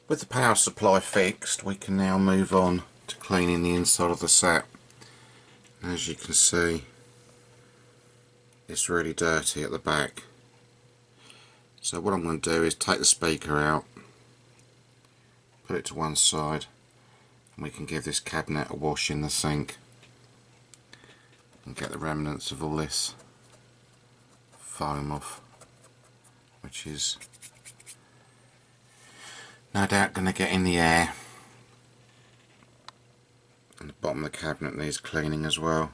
With the power supply fixed, we can now move on to cleaning the inside of the set. As you can see, it's really dirty at the back. So what I'm going to do is take the speaker out, put it to one side, and we can give this cabinet a wash in the sink and get the remnants of all this foam off, which is no doubt going to get in the air. And the bottom of the cabinet needs cleaning as well.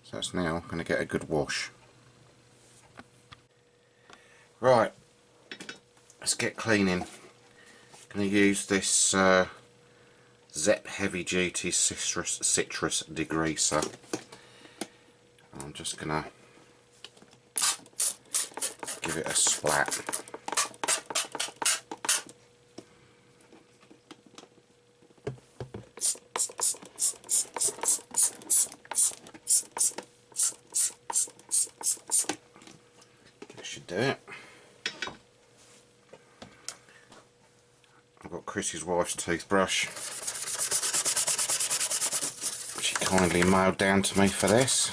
So it's now going to get a good wash. Right, let's get cleaning. I'm going to use this Zep Heavy Duty Citrus Degreaser. I'm just going to give it a splat. That should do it. I've got Chrissy's wife's toothbrush. She kindly mailed down to me for this.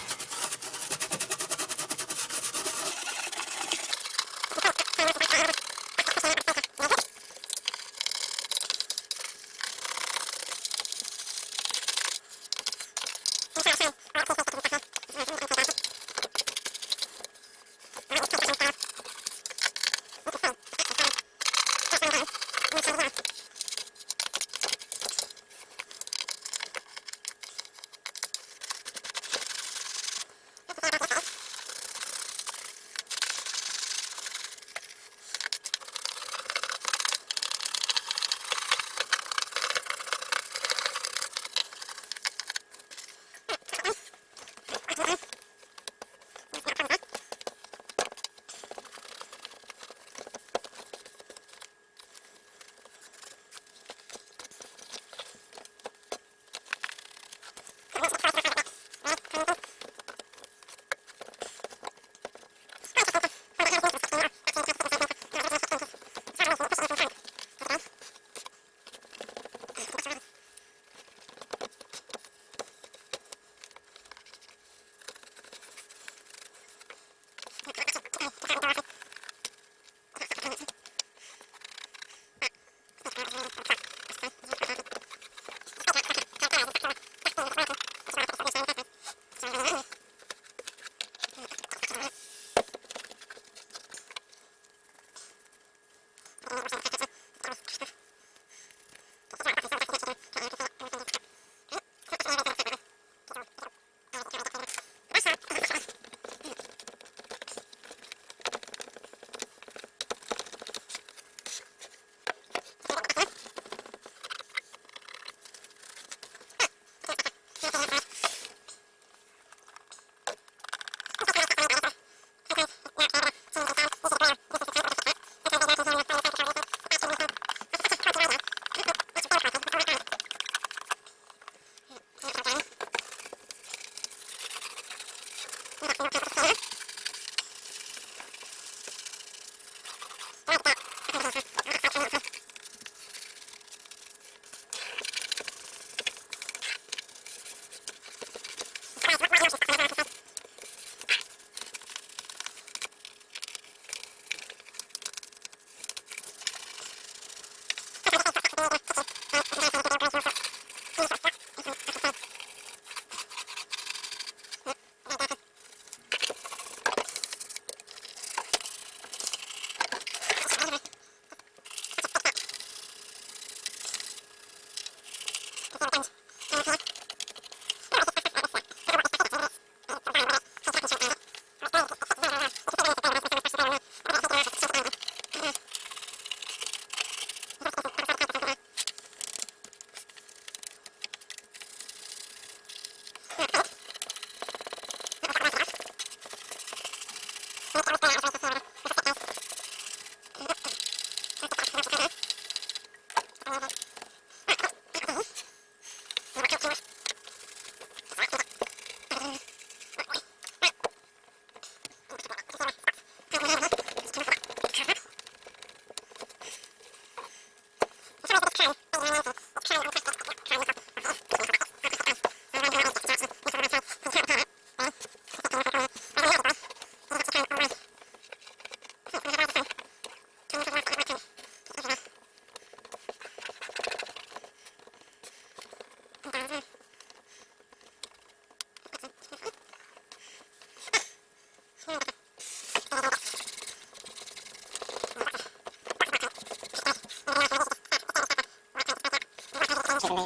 On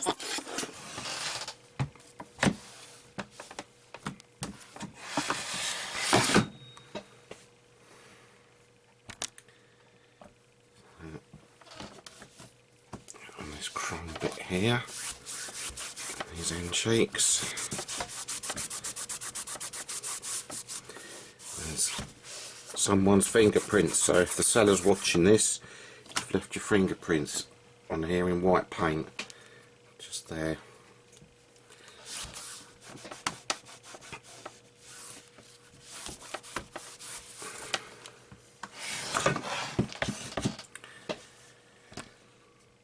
this chrome bit here, these end cheeks. There's someone's fingerprints, so if the seller's watching this, you've left your fingerprints on here in white paint, just there.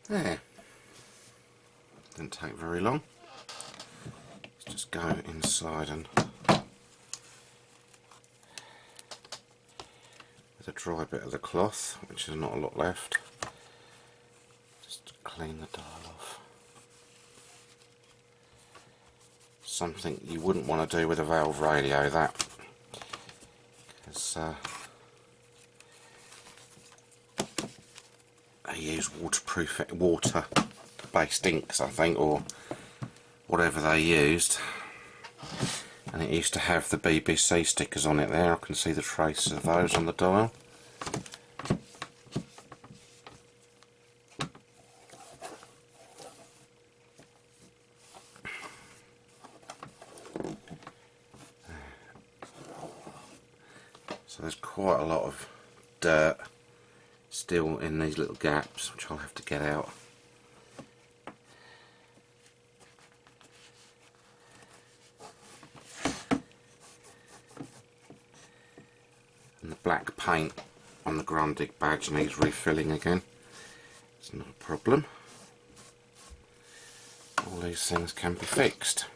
There. Didn't take very long. Let's just go inside and with a dry bit of the cloth, which is not a lot left, just clean the dial off. Something you wouldn't want to do with a valve radio, that, because they use water-based inks, I think, or whatever they used, and it used to have the BBC stickers on it there. I can see the traces of those on the dial. So there's quite a lot of dirt still in these little gaps, which I'll have to get out. And the black paint on the Grundig badge needs refilling again. It's not a problem. All these things can be fixed.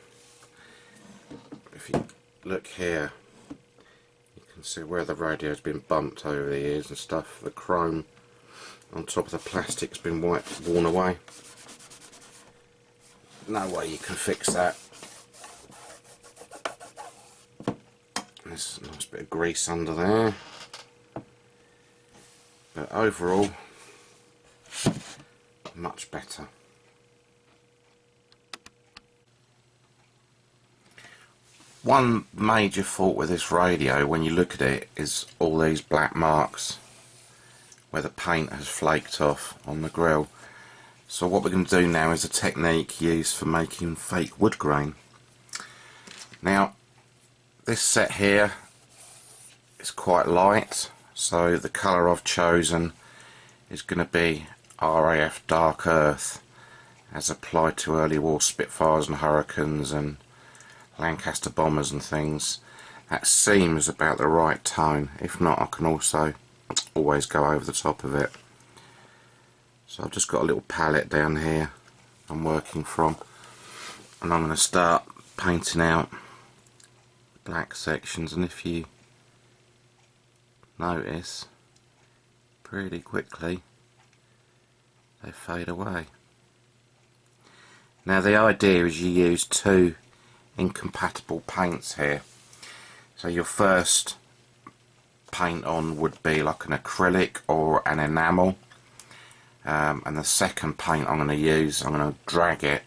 If you look here, you can see where the radio's been bumped over the years and stuff. The chrome on top of the plastic's been worn away. No way you can fix that. There's a nice bit of grease under there. But overall, much better. One major fault with this radio, when you look at it, is all these black marks where the paint has flaked off on the grill. So what we're going to do now is a technique used for making fake wood grain. Now, this set here is quite light, so the colour I've chosen is going to be RAF Dark Earth, as applied to early war Spitfires and Hurricanes and Lancaster bombers and things. That seems about the right tone. If not, I can also always go over the top of it. So I've just got a little palette down here I'm working from, and I'm going to start painting out black sections, and if you notice, pretty quickly they fade away. Now the idea is you use two incompatible paints here. So your first paint on would be like an acrylic or an enamel, and the second paint I'm going to use, I'm going to drag it,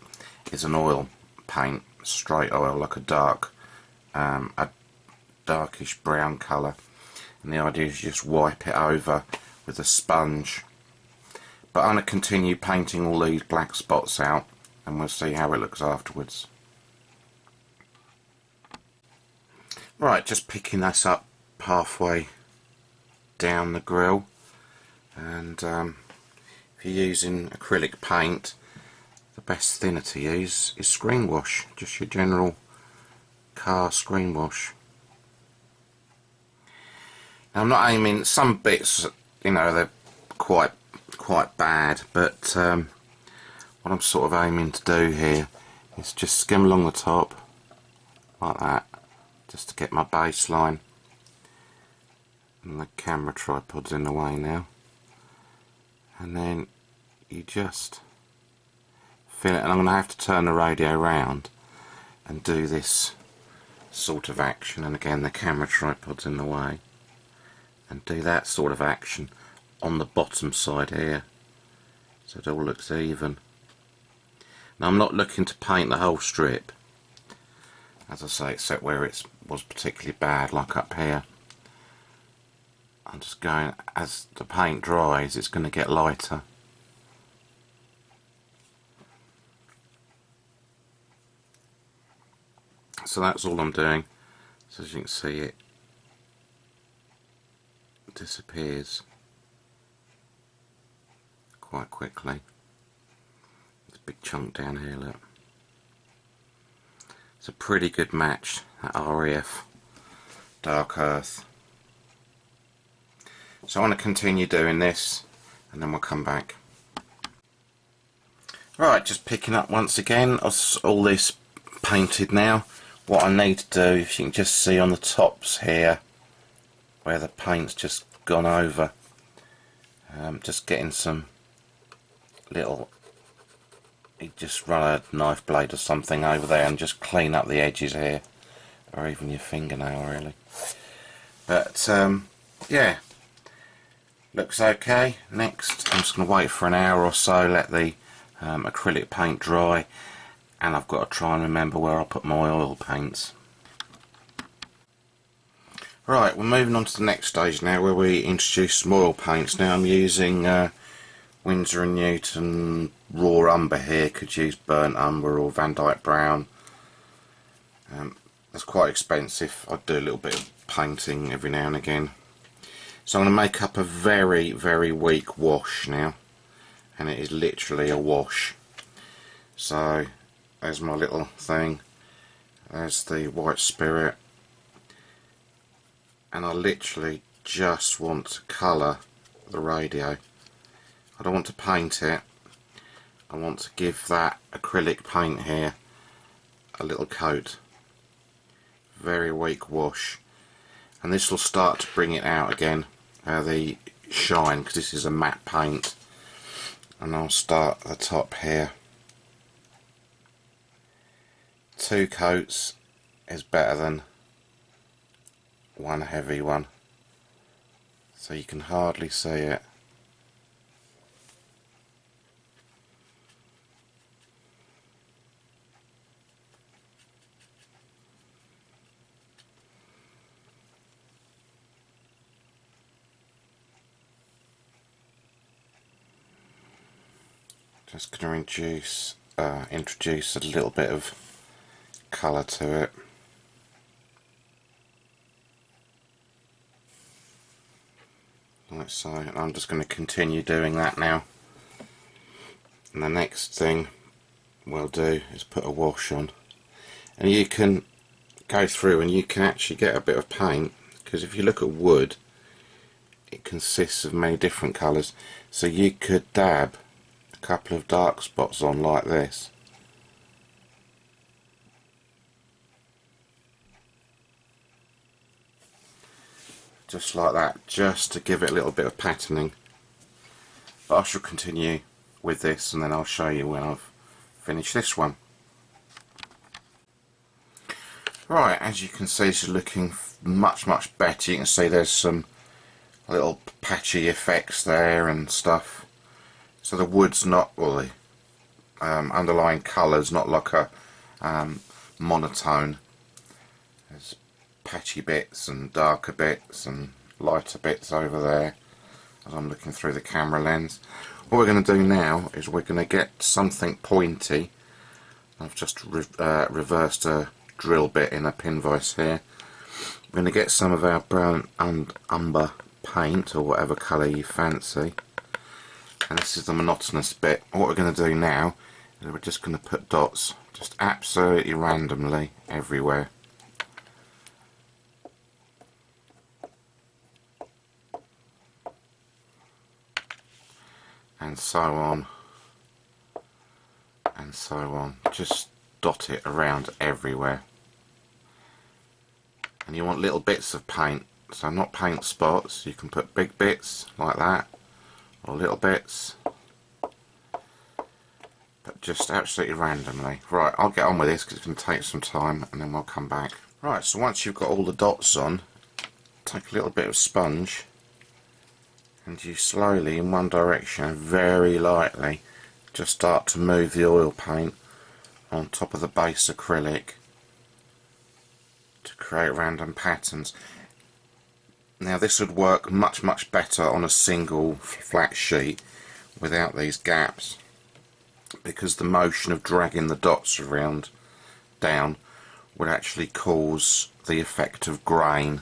is an oil paint, straight oil, like a darkish brown colour, and the idea is just wipe it over with a sponge. But I'm going to continue painting all these black spots out, and we'll see how it looks afterwards. Right, just picking this up halfway down the grill, and if you're using acrylic paint, the best thinner to use is screen wash, just your general car screen wash. Now I'm not aiming, some bits, you know, they're quite bad, but what I'm sort of aiming to do here is just skim along the top like that, just to get my baseline. And the camera tripod's in the way now, and then you just fill it, and I'm going to have to turn the radio around and do this sort of action, and again the camera tripod's in the way, and do that sort of action on the bottom side here, so it all looks even. Now I'm not looking to paint the whole strip, as I say, except where it was particularly bad, like up here. I'm just going, as the paint dries it's going to get lighter. So that's all I'm doing. So as you can see, it disappears quite quickly. There's a big chunk down here, look. It's a pretty good match, that REF Dark Earth. So I want to continue doing this and then we'll come back. Right, just picking up once again, all this painted now. What I need to do, if you can just see on the tops here where the paint's just gone over, just getting some little, you just run a knife blade or something over there and just clean up the edges here, or even your fingernail really. But yeah, looks okay. Next I'm just going to wait for an hour or so, let the acrylic paint dry, and I've got to try and remember where I put my oil paints. Right, we're moving on to the next stage now, where we introduce some oil paints. Now I'm using Winsor & Newton raw umber here. Could use burnt umber or Van Dyke brown. That's quite expensive. I do a little bit of painting every now and again. So I'm going to make up a very, very weak wash now, and it is literally a wash. So there's my little thing, there's the white spirit, and I literally just want to colour the radio. I don't want to paint it, I want to give that acrylic paint here a little coat. Very weak wash, and this will start to bring it out again, the shine, because this is a matte paint. And I'll start at the top here. 2 coats is better than one heavy one, so you can hardly see it. Just going to introduce a little bit of colour to it. Like so, and I'm just going to continue doing that now. And the next thing we'll do is put a wash on. And you can go through and you can actually get a bit of paint, because if you look at wood, it consists of many different colours. So you could dab a couple of dark spots on like this. Just like that, just to give it a little bit of patterning. But I shall continue with this and then I'll show you when I've finished this one. Right, as you can see, this is looking much better. You can see there's some little patchy effects there and stuff. So the wood's not, well, the underlying colour's not like a monotone. There's patchy bits and darker bits and lighter bits over there as I'm looking through the camera lens. What we're going to do now is we're going to get something pointy. I've just reversed a drill bit in a pin vise here. We're going to get some of our brown and umber paint, or whatever colour you fancy, and this is the monotonous bit. What we're going to do now is we're just going to put dots just absolutely randomly everywhere. And so on and so on. Just dot it around everywhere. And you want little bits of paint, so not paint spots. You can put big bits like that, or little bits, but just absolutely randomly. Right, I'll get on with this because it's going to take some time and then we'll come back. Right, so once you've got all the dots on, take a little bit of sponge and you slowly, in one direction, very lightly, just start to move the oil paint on top of the base acrylic to create random patterns. Now this would work much better on a single flat sheet without these gaps, because the motion of dragging the dots around down would actually cause the effect of grain,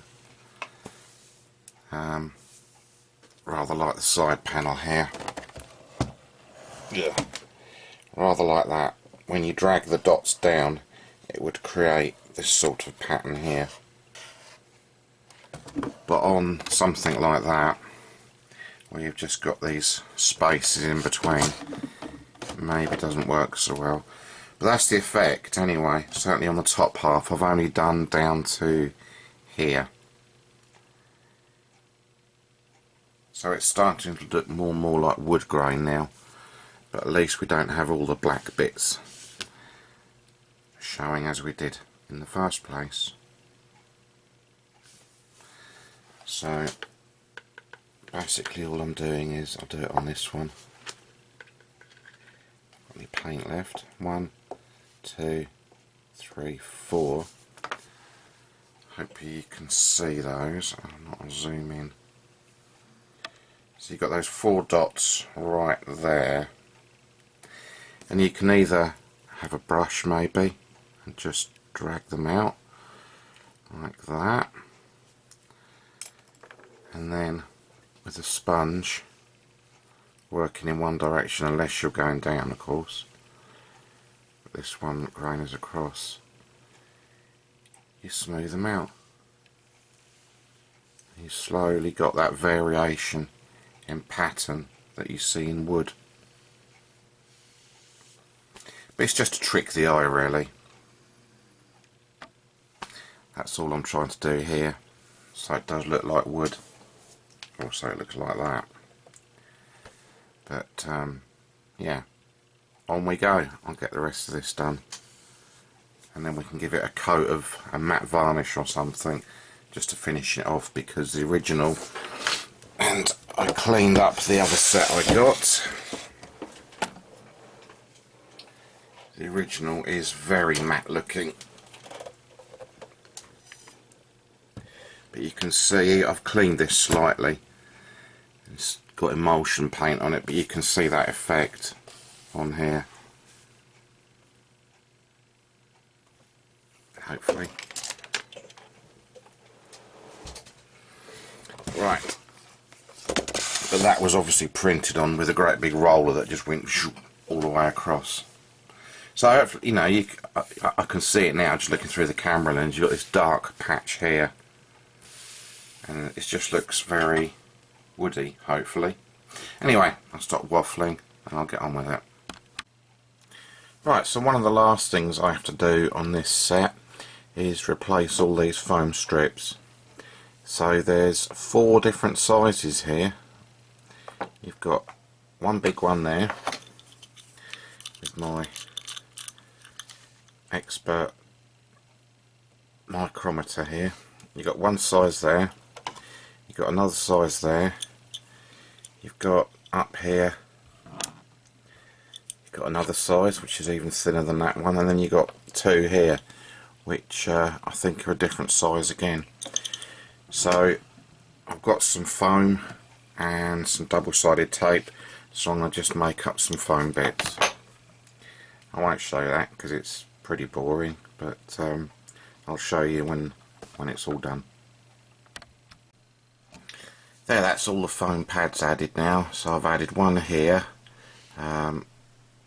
rather like the side panel here. Yeah, rather like that. When you drag the dots down, it would create this sort of pattern here. But on something like that, where you've just got these spaces in between, maybe doesn't work so well. But that's the effect anyway. Certainly on the top half I've only done down to here. So it's starting to look more and more like wood grain now, but at least we don't have all the black bits showing as we did in the first place. So basically all I'm doing is, I'll do it on this one. Got any paint left? 1, 2, 3, 4. Hope you can see those. I'll zoom in. So you've got those 4 dots right there, and you can either have a brush maybe and just drag them out like that, and then with a sponge, working in one direction unless you're going down, of course. This one grain is across. You smooth them out. You slowly got that variation in pattern that you see in wood. But it's just to trick the eye, really. That's all I'm trying to do here. So it does look like wood. Also it looks like that. But yeah, on we go. I'll get the rest of this done, and then we can give it a coat of a matte varnish or something just to finish it off, because the original, and I cleaned up the other set I got, the original is very matte looking, but you can see I've cleaned this slightly. It's got emulsion paint on it, but you can see that effect on here, hopefully. Right, but that was obviously printed on with a great big roller that just went all the way across. So you know, I can see it now just looking through the camera lens. You've got this dark patch here, and it just looks very woody, hopefully. Anyway, I'll stop waffling and I'll get on with it. Right, so one of the last things I have to do on this set is replace all these foam strips. So there's 4 different sizes here. You've got one big one there with my expert micrometer here. You've got one size there, you've got another size there, you've got up here, you've got another size which is even thinner than that one, and then you've got 2 here which I think are a different size again. So I've got some foam and some double-sided tape, so I'm going to just make up some foam bits. I won't show you that because it's pretty boring, but I'll show you when it's all done. There, that's all the foam pads added now. So I've added one here,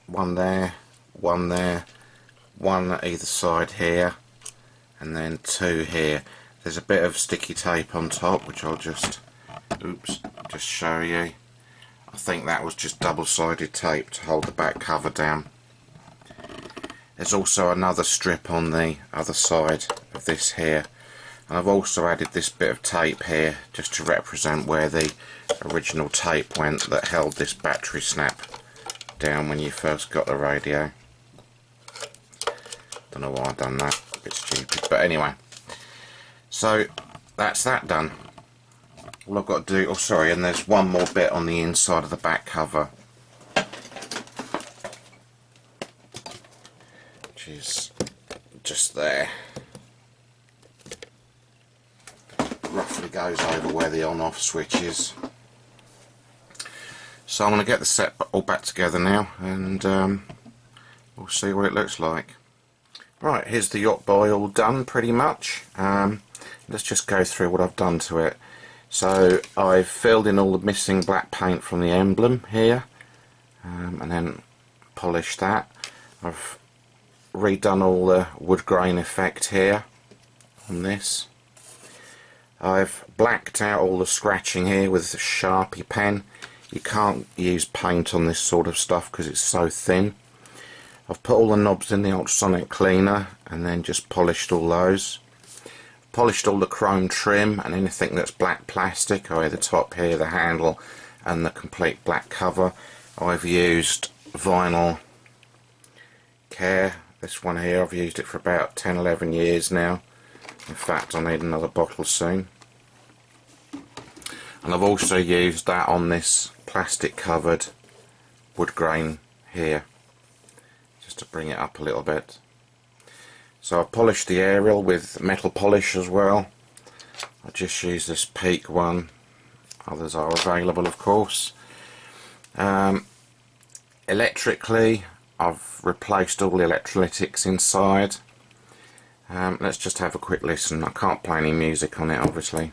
one there, one there, one at either side here, and then 2 here. There's a bit of sticky tape on top which I'll just show you. I think that was just double-sided tape to hold the back cover down. There's also another strip on the other side of this here, and I've also added this bit of tape here just to represent where the original tape went that held this battery snap down when you first got the radio. Don't know why I've done that, a bit stupid, but anyway. So that's that done. All I've got to do, oh sorry, and there's one more bit on the inside of the back cover. which is just there. Roughly goes over where the on-off switch is. So I'm going to get the set all back together now, and we'll see what it looks like. Right, here's the Yacht Boy all done pretty much. Let's just go through what I've done to it. So I've filled in all the missing black paint from the emblem here, and then polished that. I've redone all the wood grain effect here on this. I've blacked out all the scratching here with a Sharpie pen. You can't use paint on this sort of stuff because it's so thin. I've put all the knobs in the ultrasonic cleaner and then just polished all those. Polished all the chrome trim and anything that's black plastic, the top here, the handle and the complete black cover. I've used vinyl care. This one here, I've used it for about 10-11 years now. In fact, I need another bottle soon. And I've also used that on this plastic covered wood grain here, just to bring it up a little bit. So I polished the aerial with metal polish as well. I just use this Peak one. Others are available, of course. Electrically, I've replaced all the electrolytics inside. Let's just have a quick listen. I can't play any music on it, obviously.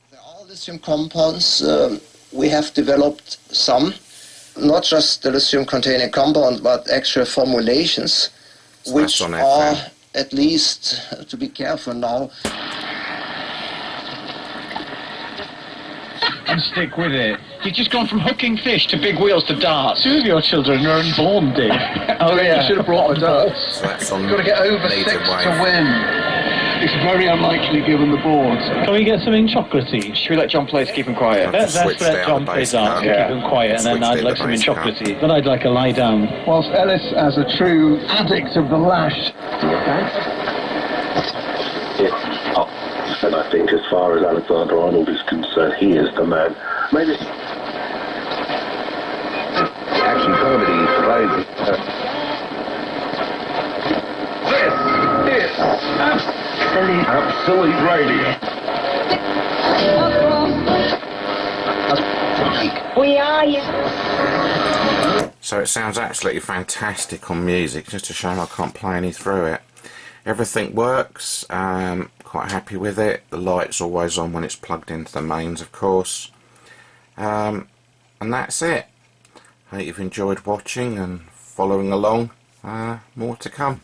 The all lithium compounds, we have developed some, not just the lithium containing compound, but actual formulations, So which are, at least, to be careful now, and stick with it. You've just gone from hooking fish to big wheels to darts. Two of your children are unborn, Dave. Oh yeah. You should have brought a darts. So that's on. You've got to get over 6 to win. It's very unlikely given the board. Can we get something chocolatey? Should we let John play to keep him quiet? Let's let John play darts to keep him quiet, and then I'd like something chocolatey. Then I'd like a lie down. Whilst Ellis, as a true addict of the lash. And I think as far as Alexander Arnold is concerned, he is the man. Maybe action comedy is crazy. This is absolute radio. We are you. So it sounds absolutely fantastic on music. Just a shame I can't play any through it. Everything works. Quite happy with it. The light's always on when it's plugged into the mains, of course. And that's it. I hope you've enjoyed watching and following along. More to come.